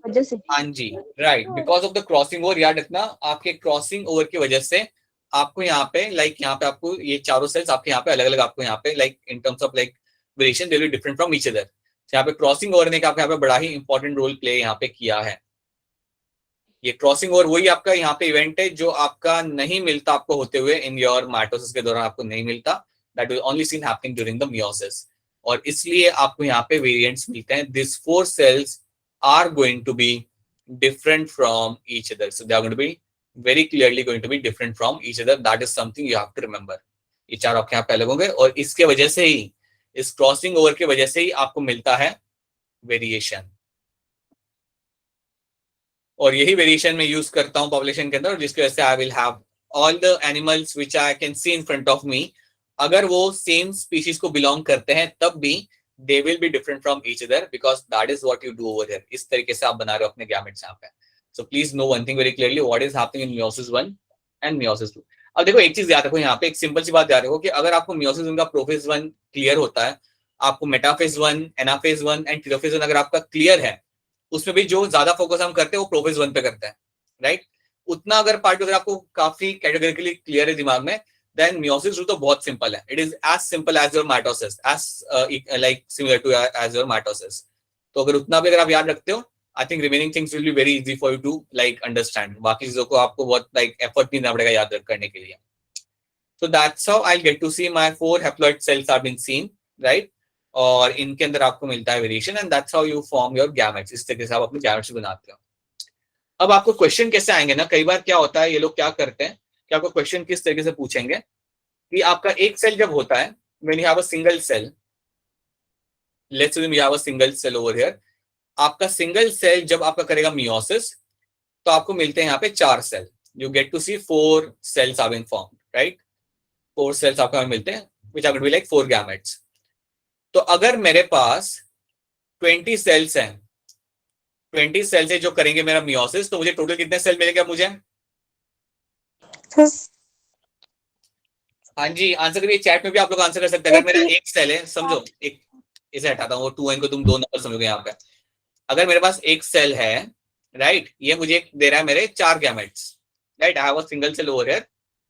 वजह से। हाँ जी, right, because of the crossing over. याद रखना, आपके क्रॉसिंग ओवर की वजह से आपको यहाँ पे यहाँ पे आपको ये चारों सेल्स आपके यहाँ पे अलग अलग, आपको यहाँ पे in terms of variation they will be different from each other. यहाँ पे क्रॉसिंग ओवर ने आपके यहाँ पे बड़ा ही इंपॉर्टेंट रोल प्ले यहाँ पे किया है। ये क्रॉसिंग ओवर वही आपका यहाँ पे इवेंट है जो आपका नहीं मिलता आपको होते हुए इन योर माइटोसिस के दौरान, आपको नहीं मिलता। That will only seen happening during the meiosis, और इसलिए आपको यहाँ पे वेरिएंट्स मिलते हैं। This 4 cells are going to be different from each other, so they are going to be very clearly going to be different from each other. That is something you have to remember. ये चार आपके यहाँ पे अलग होंगे, और इसके वजह से ही, इस क्रॉसिंग ओवर की वजह से ही आपको मिलता है वेरिएशन। और यही वेरिएशन मैं यूज करता हूँ पॉपुलेशन के अंदर, जिसकी वजह से I will have all the animals which I can see in front of me. अगर वो सेम स्पीशीज को बिलोंग करते हैं तब भी दे will be different from each other, because that is what you do over here. इस तरीके से आप बना रहे हो अपने गैमेट्स यहाँ पे। So please know one thing very clearly, what is happening in meiosis 1 and meiosis 2। अब देखो, एक चीज याद रखो यहाँ पे, एक सिंपल सी बात याद रखो कि अगर आपको मियोसिस 1 का प्रोफेज 1 क्लियर होता है, आपको मेटाफेज 1, एनाफेज 1 एंड टेलोफेज 1 अगर आपका क्लियर है, उसमें भी जो ज्यादा फोकस हम करते हैं वो प्रोफेज 1 पे करते हैं, राइट। उतना अगर पार्ट अगर आपको काफी कैटेगोरिकली क्लियर है दिमाग में, देन मियोसिस 2 तो बहुत सिंपल है। It is as simple as your mitosis, as like similar to as your mitosis. तो अगर उतना भी अगर आप याद रखते हो, I think remaining things will be very easy for you to understand. बाकी चीजों को आपको बहुत एफर्ट नहीं देना पड़ेगा याद करने के लिए। So that's how I'll get to see my 4 haploid cells have been seen, right? और इनके अंदर आपको मिलता है variation, and that's how you form your gametes. इस तरीके से आप अपने गैमेट्स बनाते हो। अब आपको क्वेश्चन कैसे आएंगे ना, कई बार क्या होता है, ये लोग क्या करते हैं कि आपको क्वेश्चन किस तरीके से पूछेंगे कि आपका एक सेल जब होता है, when you have a single cell, let's assume you have a single cell over here, आपका सिंगल सेल जब आपका करेगा मियोसिस तो आपको मिलते हैं यहाँ पे 4 cell. You get to see 4 cells are been formed, right. 4 cells आपको मिलते हैं which are going to be like 4 gametes. तो अगर मेरे पास 20 सेल्स हैं, 20 सेल्स है जो करेंगे मेरा मियोसिस, तो मुझे टोटल कितने सेल मिलेंगे मुझे? हाँ जी, आंसर करिए. चैट में भी आप लोग आंसर कर सकते हैं. अगर मेरा एक सेल है, समझो, एक इसे हटाता हूँ, वो 2n को तुम 2 नंबर समझोगे यहाँ पे. अगर मेरे पास एक सेल है, राइट, ये मुझे दे रहा है मेरे 4 gametes, right. I have a single cell over here,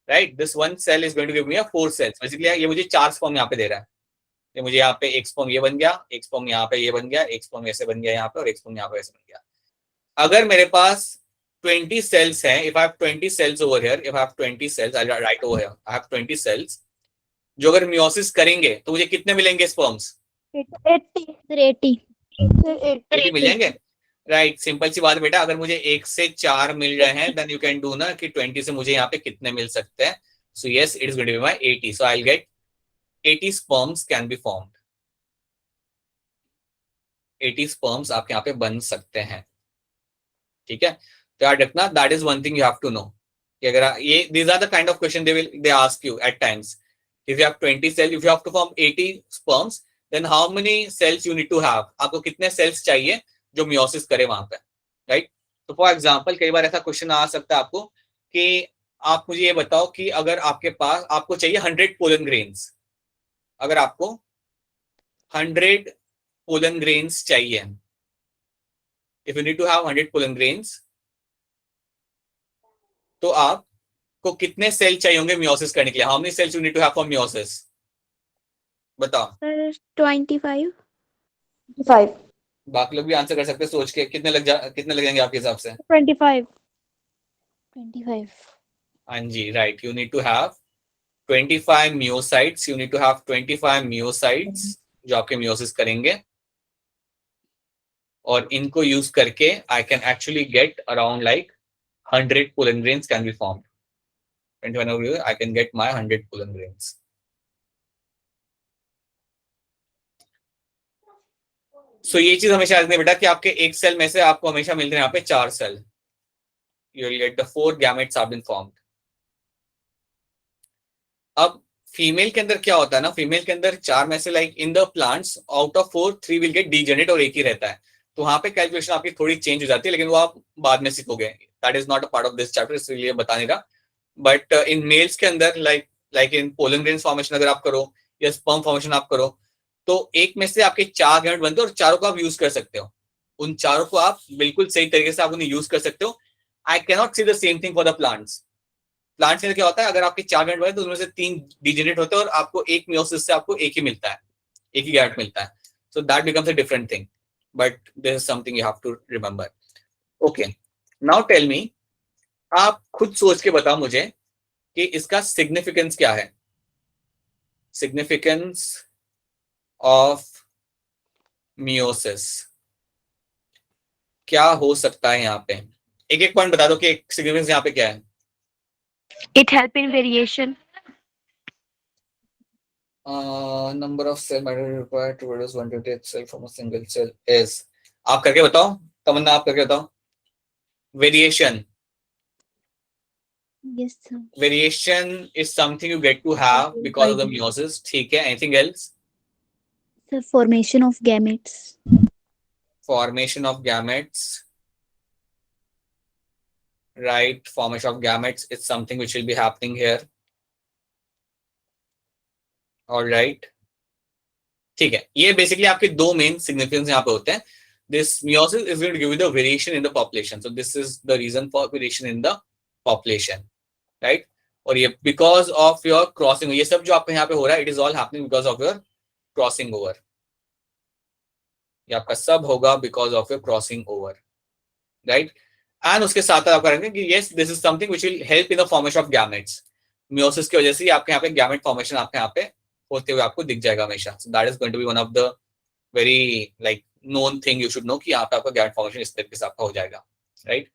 right. This one cell is going to give me 4 cells. Basically ये मुझे 4 स्पर्म यहाँ पे दे रहा है. ये मुझे यहाँ पे एक स्पर्म ये बन गया, एक स्पर्म यहाँ पे ये बन गया, एक स्पर्म ऐसे बन गया यहाँ पे, और एक स्पर्म यहाँ पे ऐसे बन गया. अगर मेरे पास 20 cells हैं, if I have 20 cells over here, if I have 20 cells, I'll write over here, I have 20 cells, जो अगर मियोसिस करेंगे तो मुझे कितने मिलेंगे स्पर्म्स? 80 मिल जाएंगे, राइट. सिंपल सी बात बेटा. अगर मुझे 1 से 4 मिल रहे हैं, देन यू कैन डू ना कि 20 से मुझे यहाँ पे कितने मिल सकते हैं. So yes, it is going to be my 80. So I will get 80 sperms can be formed. 80 sperms आपके यहाँ पे बन सकते हैं, ठीक है. तो याद रखना, that is one thing you have to know कि अगर ये these are the kind of question they ask you at times. If you have 20 cell, if you have to form 80 sperms, then how many cells you need to have. आपको कितने sales चाहिए जो meiosis करे वहां पे, right. तो for example कई बार ऐसा क्वेश्चन आ सकता है आपको कि आप मुझे ये बताओ कि अगर आपके पास, आपको चाहिए 100 पोलन ग्रेन्स. अगर आपको 100 पोलन ग्रेन्स चाहिए, if you need to have 100 pollen grains, तो आपको कितने सेल चाहिए होंगे मियोसिस करने के लिए? How many cells you need to have for meiosis? बताओ. 25 बाकी लोग भी आंसर कर सकते हैं सोच के. कितने लग जाएंगे आपके हिसाब से? 25 हाँ जी, right. You need to have 25 myocytes. You need to have 25 myocytes जो आपके मियोसिस करेंगे, और इनको यूज करके I can actually get around like 100 pollen grains can be formed. 21 over here, I can get my 100 pollen grains. So ये चीज हमेशा याद रखना बेटा कि आपके एक सेल में से आपको हमेशा मिलते हैं यहाँ पे 4 cell. You will get the 4 gametes have been formed. अब फीमेल के अंदर क्या होता है ना, फीमेल के अंदर 4 में से like in the plants out of 4 3 will get degenerate और एक ही रहता है. तो वहां पे कैलकुलेशन आपकी थोड़ी चेंज हो जाती है, लेकिन वो आप बाद में सीखोगे. That is not a part of this chapter, इसलिए बता नहीं रहा. बट इन मेल्स के अंदर like in pollen grain formation अगर आप करो या स्पर्म फॉर्मेशन आप करो, तो एक में से आपके 4 गैमेट बनते हैं और चारों को आप यूज कर सकते हो. उन चारों को आप बिल्कुल सही तरीके से आप उन्हें यूज कर सकते हो. I cannot see the same thing for the plants. Plants में क्या होता है, अगर आपके 4 गैमेट बने तो उनमें से 3 डिजेनरेट होते हैं और आपको एक मियोसिस से आपको एक ही मिलता है, एक ही गैमेट मिलता है. So that becomes a different thing, but this is something you have to remember. Okay, now tell me, आप खुद सोच के बताओ मुझे कि इसका सिग्निफिकेंस क्या है. सिग्निफिकेंस ऑफ मियोसिस क्या हो सकता है यहाँ पे? एक एक पॉइंट बता दो कि सिग्निफिकेंस यहाँ पे क्या है. It help in variation. Number of cell matter required to produce 128 cell from a single cell is. आप करके बताओ, तमन्ना आप करके बताओ. Variation. Yes, sir. Variation is something you get to have because of the meiosis. ठीक है. Anything else? The formation of gametes. Formation of gametes. Right. Formation of gametes is something which will be happening here. All right. ठीक है. ये basically आपके दो main significance यहाँ पे होते हैं. This meiosis is going to give you the variation in the population. So this is the reason for variation in the population, right? और ये because of your crossing, ये सब जो आपके यहाँ पे हो रहा है, it is all happening because of your crossing over. ये आपका सब होगा because of your crossing over, right? And उसके साथ आप करेंगे कि yes, this is something which will help in the formation of gametes. Meiosis की वजह से आपके यहाँ पे gamete formation आपके यहाँ पे होते हुए आपको दिख जाएगा हमेशा. So that is going to be one of the very like known thing you should know कि यहाँ पे आपका gamete formation इस तरीके से आपका हो जाएगा, right?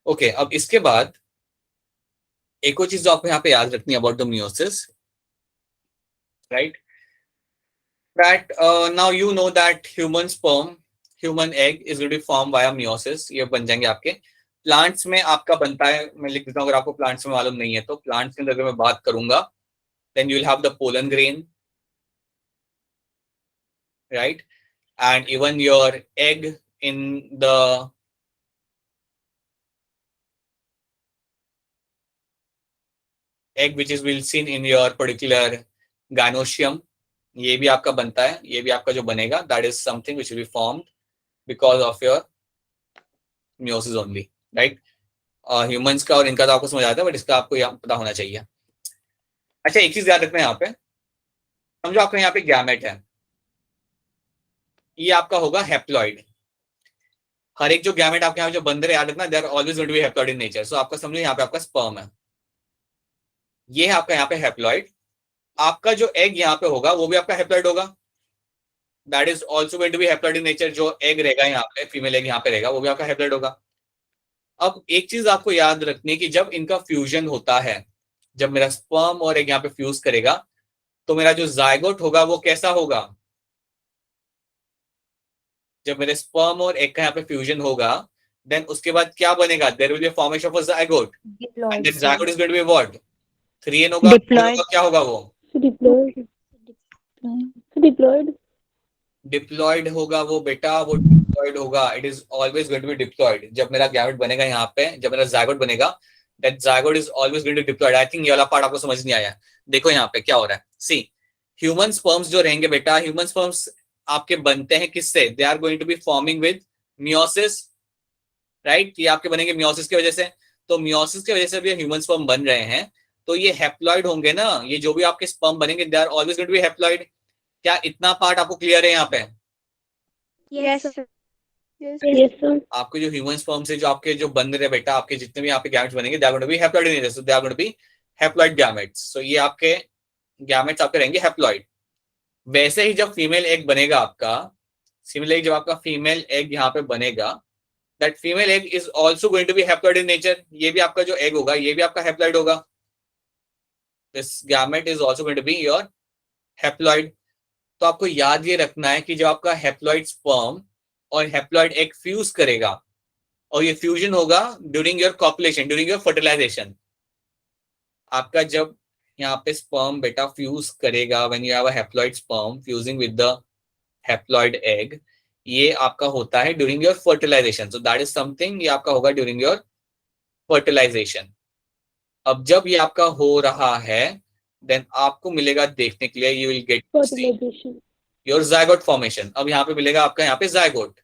Okay, अब इसके बाद एक और चीज जो आपको यहाँ पे याद रखनी है about the meiosis, right? That now you know that human sperm human egg is going to form via meiosis, ये बन जाएंगे आपके। प्लांट्स में आपका बनता है, मैं लिख देता हूँ अगर आपको प्लांट्स में मालूम नहीं है तो। प्लांट्स के अंदर अगर मैं बात करूंगा, then you will have the pollen grain, right, and even your egg in the egg which is will seen in your particular gynosium, ये भी आपका बनता है, ये भी आपका जो बनेगा, that is something which will be formed because of your meiosis only, right? Humans का और इनका तो आपको समझ आता है, बट इसका आपको यहाँ पता होना चाहिए। अच्छा, एक चीज याद रखना है यहाँ पे, समझो आपका यहाँ पे गैमेट है, ये आपका होगा हैप्लॉइड। हर एक जो गैमेट आपके यहाँ जो बन रहे, याद रखना, they are always going to be haploid in nature. So आपका समझो यहाँ पे आपका स्पर्म है, ये है आपका यहाँ पे हैप्लॉइड। आपका जो एग यहाँ पे होगा वो भी आपका हैप्लॉइड होगा, that is also going to be haploid in nature. जो एग रहेगा यहाँ पे, फीमेल एग यहाँ पे रहेगा, वो भी आपका हैप्लॉइड होगा। अब एक चीज आपको याद रखनी है कि जब इनका फ्यूजन होता है, जब मेरा स्पर्म और एग यहाँ पे फ्यूज करेगा, तो मेरा जो जायगोट होगा वो कैसा होगा? जब मेरे स्पर्म और एग का यहाँ पे फ्यूजन होगा, देन उसके बाद क्या बनेगा? There will be formation of a zygote, and that zygote is going to be what? 3n होगा, क्या होगा वो? डिप्लॉयड होगा वो बेटा, वो डिप्लॉयड होगा। It is always going to be diploid. जब मेरा गैमेट बनेगा यहाँ पे, जब मेरा जायगोट बनेगा, that zygote is always going to diploid. I think ये वाला पार्ट आपको समझ नहीं आया। देखो यहाँ पे क्या हो रहा है, सी, ह्यूमन स्पर्म्स जो रहेंगे बेटा, ह्यूमन स्पर्म्स आपके बनते हैं किससे? They are going to be forming with meiosis, right? ये आपके बनेंगे मियोसिस की वजह से। तो मियोसिस की वजह से भी ह्यूमन स्पर्म बन रहे हैं, तो ये हैप्लॉइड होंगे ना। ये जो भी आपके स्पर्म बनेंगे, they are always going to be haploid. क्या इतना पार्ट आपको क्लियर है यहाँ पे? Yes, sir. Yes, sir. आपके जो ह्यूमन स्पर्म से जो आपके जो बन रहे बेटा, आपके जितने भी यहाँ पे गैमेट्स बनेंगे, they are going to be haploid in nature, so they are going to be haploid gametes. So ये आपके गैमेट्स आपके रहेंगे हैप्लॉइड। वैसे ही जब फीमेल एग बनेगा आपका, सिमिलरली जब आपका फीमेल एग यहाँ पे बनेगा, that female egg is also going to be haploid in nature. ये भी आपका जो एग होगा, ये भी आपका हैप्लॉइड होगा। This gamete is also going to be your haploid. तो आपको याद ये रखना है कि जब आपका हैप्लॉइड स्पर्म और हैप्लॉइड एग फ्यूज करेगा, और ये फ्यूजन होगा during your copulation, during your fertilization. आपका जब यहाँ पे स्पर्म बेटा फ्यूज करेगा, when you have a haploid sperm fusing with the haploid egg, ये आपका होता है during your fertilization. So that is something, ये आपका होगा ड्यूरिंग योर फर्टिलाइजेशन। अब जब ये आपका हो रहा है, देन आपको मिलेगा देखने के लिए, you will get to see your zygote formation. अब यहाँ पे मिलेगा आपका यहाँ पे जायगोट,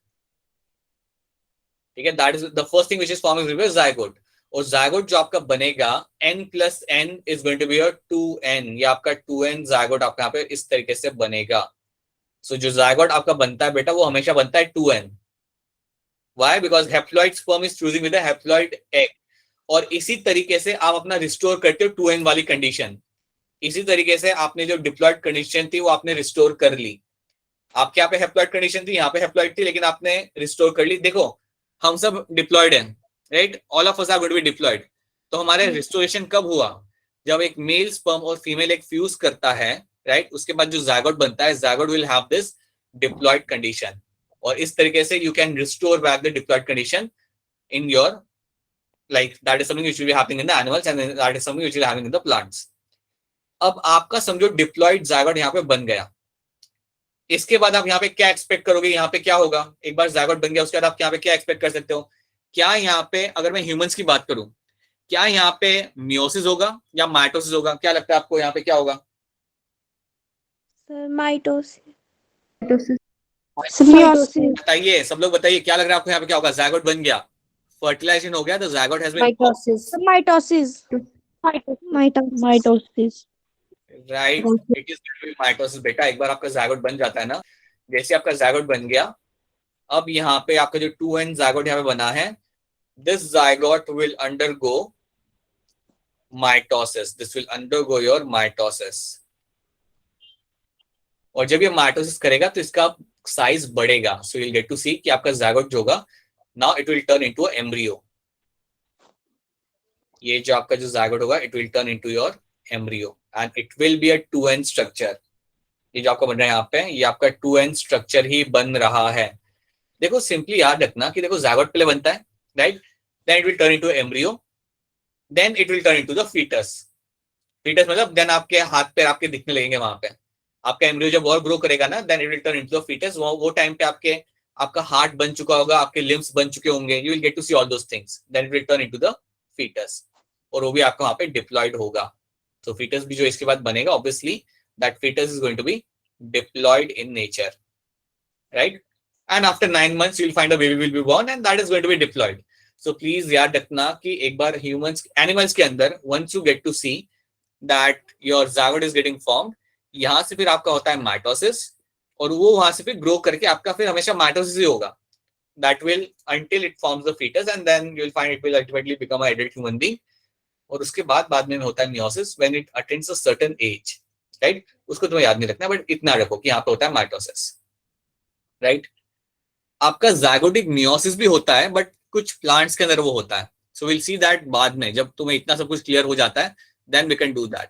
ठीक है? That is the first thing which is forming with zygote. और जायगोट जो आपका बनेगा, n + n is going to be your 2n। ये आपका 2n जायगोट आपका यहाँ पे इस तरीके से बनेगा। सो जो जायगोट आपका बनता है बेटा, वो हमेशा बनता है 2n। Why? Because haploid sperm is fusing with the haploid egg. और इसी तरीके से आप अपना रिस्टोर करते हो 2n वाली कंडीशन। इसी तरीके से आपने जो डिप्लॉयड कंडीशन थी वो आपने रिस्टोर कर ली। आपके यहाँ पे हैप्लॉइड कंडीशन थी, यहाँ पे हैप्लॉइड थी, लेकिन आपने रिस्टोर कर ली। देखो, हम सब डिप्लॉयड हैं, right? All of us are going to be diploid. तो हमारे रिस्टोरेशन कब हुआ? जब एक मेल स्पर्म और फीमेल एक फ्यूज करता है, राइट? उसके बाद जो जायगोट बनता है, zygote will have this diploid condition. और इस तरीके से you can restore back the diploid condition in your, like, that is something which will be happening in the animals and that is something which will be happening in the plants. अब आपका समझो diploid zygote यहाँ पे बन गया। इसके बाद आप यहाँ पे क्या एक्सपेक्ट करोगे? यहाँ पे क्या होगा? एक बार जायगोट बन गया, उसके बाद आप यहाँ पे क्या एक्सपेक्ट कर सकते हो? क्या यहाँ पे, अगर मैं ह्यूमंस की बात करूं, क्या यहाँ पे मियोसिस होगा या माइटोसिस होगा? क्या लगता है आपको यहाँ पे क्या होगा? Sir, mitosis. बताइए, सब लोग बताइए, क्या लग रहा है आपको यहाँ पे क्या होगा? जायगोट बन गया, फर्टिलाइजेशन हो गया, तो zygote has been Mitosis. Right. It is mitosis बेटा। एक बार आपका जायगोट बन जाता है ना, जैसे आपका जायगोट बन गया, अब यहाँ पे आपका जो 2n जायगोट यहाँ पे बना है, this zygote will undergo mitosis. This will undergo your mitosis. और जब ये माइटोसिस करेगा तो इसका साइज बढ़ेगा। So you get to see कि आपका जायगोट जो होगा, now it will turn into embryo. ये जो आपका जो जायगोट होगा, it will turn into your embryo and it will be a 2n structure. ये जो आपका बन रहा है यहाँ पे, ये आपका 2n स्ट्रक्चर ही बन रहा है। देखो सिंपली याद रखना कि देखो zygote पहले बनता है, right, then it will turn into embryo, then it will turn into the foetus. Foetus मतलब देन आपके हाथ पैर आपके दिखने लगेंगे वहां पे, आपका एम्ब्रियो जब और ग्रो करेगा ना, then it will turn into the foetus. वो टाइम पे आपका हार्ट बन चुका होगा, आपके लिम्स बन चुके होंगे, you will get to see all those things, then it will turn into the foetus, और वो भी आपका वहां पे डिप्लॉयड होगा। तो फीटस भी जो इसके बाद बनेगा, obviously that foetus is going to be diploid in nature, right, and after 9 months you'll find a baby will be born and that is going to be deployed. So please याद रखना कि एक बार humans animals के अंदर once you get to see that your zygote is getting formed, यहां से फिर आपका होता है माइटोसिस, और वो वहां से फिर ग्रो करके आपका फिर हमेशा माइटोसिस ही होगा, that will until it forms the fetus and then you will find it will ultimately become an adult human being. और उसके बाद में होता है meiosis when it attains a certain age, right? उसको तुम्हें याद नहीं रखना, बट इतना रखो कि यहाँ पे होता है माइटोसिस, राइट। आपका zygotic मियोसिस भी होता है, बट कुछ प्लांट्स के अंदर वो होता है। सो विल सी दैट बाद में, जब तुम्हें इतना सब कुछ क्लियर हो जाता है, then we can do that.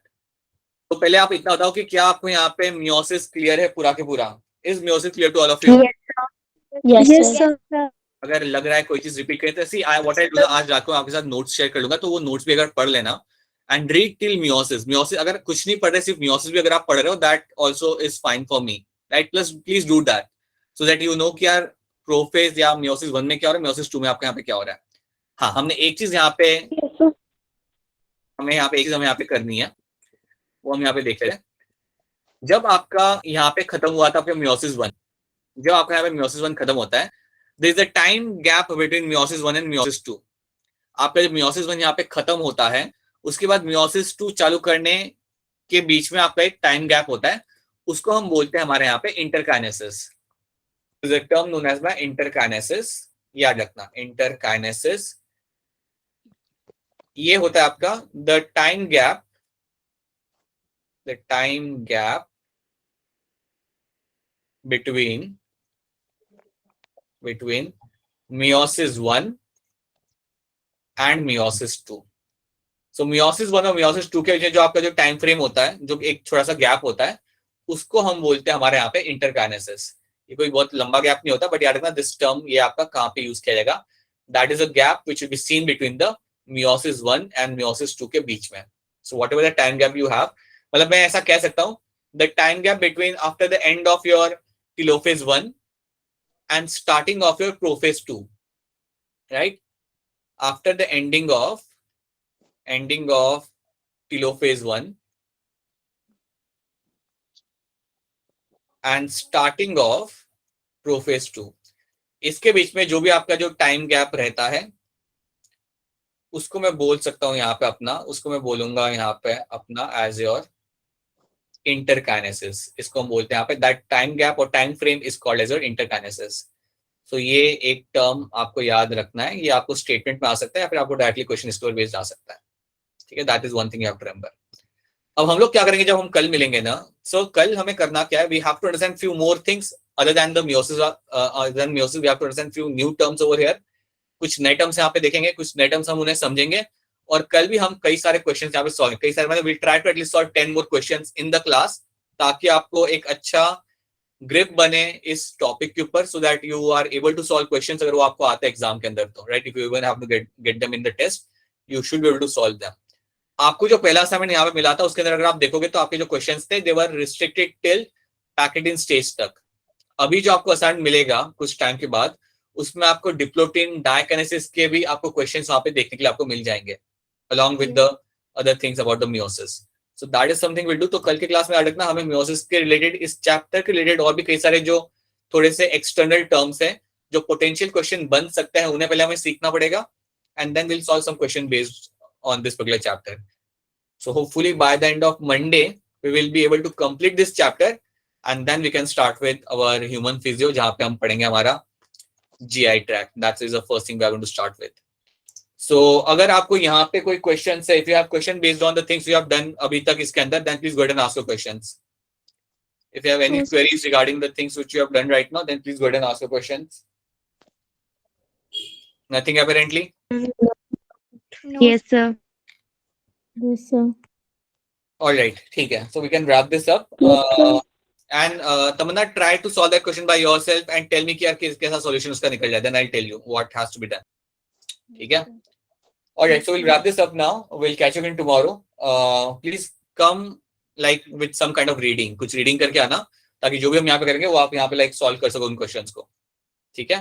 तो पहले आप इतना बताओ कि क्या आपको यहाँ पे मियोसिस क्लियर है पूरा के पूरा? Is meiosis clear to all of you? Yes, sir. अगर लग रहा है कोई चीज रिपीट करें तो सी आई व्हाट आई डू, आज रात को आपके साथ नोट्स शेयर कर लूंगा, तो वो नोट्स भी अगर पढ़ लेना and read till meiosis. Meiosis अगर कुछ नहीं पढ़ रहे, सिर्फ मियोसिस भी अगर आप पढ़ रहे हो, that also is fine for me, right. Plus please do that so that you know कि यार प्रोफेज या मियोसिस 1 में क्या हो रहा है, मियोसिस 2 में आपके यहाँ पे क्या हो रहा है। हाँ, हमने एक चीज यहाँ पे हमें यहाँ पे करनी है, वो हम यहाँ पे देख रहे हैं। जब आपका यहाँ पे खत्म हुआ था आपका मियोसिस 1, जब आपका यहाँ पे मियोसिस 1 खत्म होता है, there is a time gap between meiosis 1 and meiosis 2। आपका जब मियोसिस 1 यहाँ पे खत्म होता है, उसके बाद मियोसिस 2 चालू करने के बीच में आपका एक टाइम गैप होता है, उसको हम बोलते हैं हमारे यहाँ पे interkinesis. Is a term known as by interkinesis. याद रखना, इंटरकाइनेसिस ये होता है आपका the time gap between meiosis 1 and meiosis 2। सो meiosis 1 और meiosis 2 के बीच जो आपका जो टाइम फ्रेम होता है, जो एक छोटा सा गैप होता है, उसको हम बोलते हैं हमारे यहाँ पे इंटरकाइनेसिस। ये कोई बहुत लंबा गैप नहीं होता, बट याद रखना दिस टर्म ये आपका कहाँ पे यूज किया जाएगा, that is a gap which will be scene between the meiosis 1 and meiosis 2 के बीच में। So whatever the time gap you have, मतलब मैं ऐसा कह सकता हूँ, the time gap between after the end of your telophase 1 and starting of your prophase 2, right? After the ending of telophase 1 and starting of prophase 2, इसके बीच में जो भी आपका जो टाइम गैप रहता है, उसको मैं बोल सकता हूं यहाँ पे अपना, उसको मैं बोलूंगा यहाँ पे अपना एज योर इंटरकाइनेसिस। इसको हम बोलते हैं यहाँ पे दैट टाइम गैप और time frame is called as your interkinesis. So ये एक टर्म आपको याद रखना है, ये आपको स्टेटमेंट में आ सकता है या फिर आपको डायरेक्टली क्वेश्चन स्कोर बेस्ड आ सकता है, ठीक है। That is one thing you have to remember. अब हम लोग क्या करेंगे जब हम कल मिलेंगे ना, सो कल हमें करना क्या है, we have to understand few more things other than the meiosis, we have to understand few new terms over here. कुछ नए टर्म्स यहाँ पे देखेंगे, कुछ नए टर्म्स हम उन्हें समझेंगे, और कल भी हम कई सारे क्वेश्चन यहाँ पे सॉल्व, कई सारे मतलब we try to at least solve 10 more questions in the class, ताकि आपको एक अच्छा ग्रिप बने इस टॉपिक के ऊपर, so that you are able to solve questions अगर वो आपको आते हैं एग्जाम के अंदर तो, right. If you even have to get them in the test, you should be able to solve them. आपको जो पहला असाइनमेंट यहाँ पे मिला था, उसके अंदर अगर आप देखोगे तो आपके जो क्वेश्चंस थे, they were restricted till pachytene stage तक। अभी जो आपको असाइनमेंट मिलेगा कुछ टाइम के बाद, उसमें आपको डिप्लोटिन डाइकाइनेसिस के भी आपको क्वेश्चंस वहां पे देखने के लिए आपको मिल जाएंगे, along with the other things about the meiosis. So that is something we'll do. तो कल के क्लास में याद रखना, हमें meiosis के रिलेटेड, इस चैप्टर के रिलेटेड और भी कई सारे जो थोड़े से एक्सटर्नल टर्म्स हैं, जो पोटेंशियल क्वेश्चन बन सकते हैं, उन्हें पहले हमें सीखना पड़ेगा, and then we'll solve some question based on this particular chapter. So hopefully by the end of Monday, we will be able to complete this chapter, and then we can start with our human physio, जहाँ पे हम पढ़ेंगे हमारा GI tract. That is the first thing we are going to start with. So अगर आपको यहाँ पे कोई क्वेश्चन है, if you have question based on the things you have done अभी तक इसके अंदर, then please go ahead and ask your questions. If you have any queries regarding the things which you have done right now, then please go ahead and ask your questions. Nothing apparently? No. Yes, sir. Yes, sir. All right, ठीक है. So we can wrap this up. Yes, sir. And Tamanna try to solve that question by yourself and tell me कि यार कैसा solution उसका निकल जाए, then I tell you what has to be done. ठीक है? Alright, so we'll wrap this up now. We'll catch you again tomorrow. Please come like with some kind of reading. कुछ reading करके आना ताकि जो भी हम यहाँ पे करेंगे वो आप यहाँ पे like solve कर सको उन questions को. ठीक है?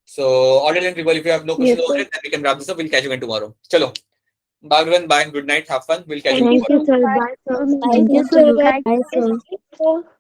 So, all right, people, if you have no questions over it, then we can wrap this up. We'll catch you again tomorrow. चलो. Bye everyone. Bye and good night. Have fun. We'll catch you Thank tomorrow. you, sir. Bye, sir. Thank you, sir. Bye, sir.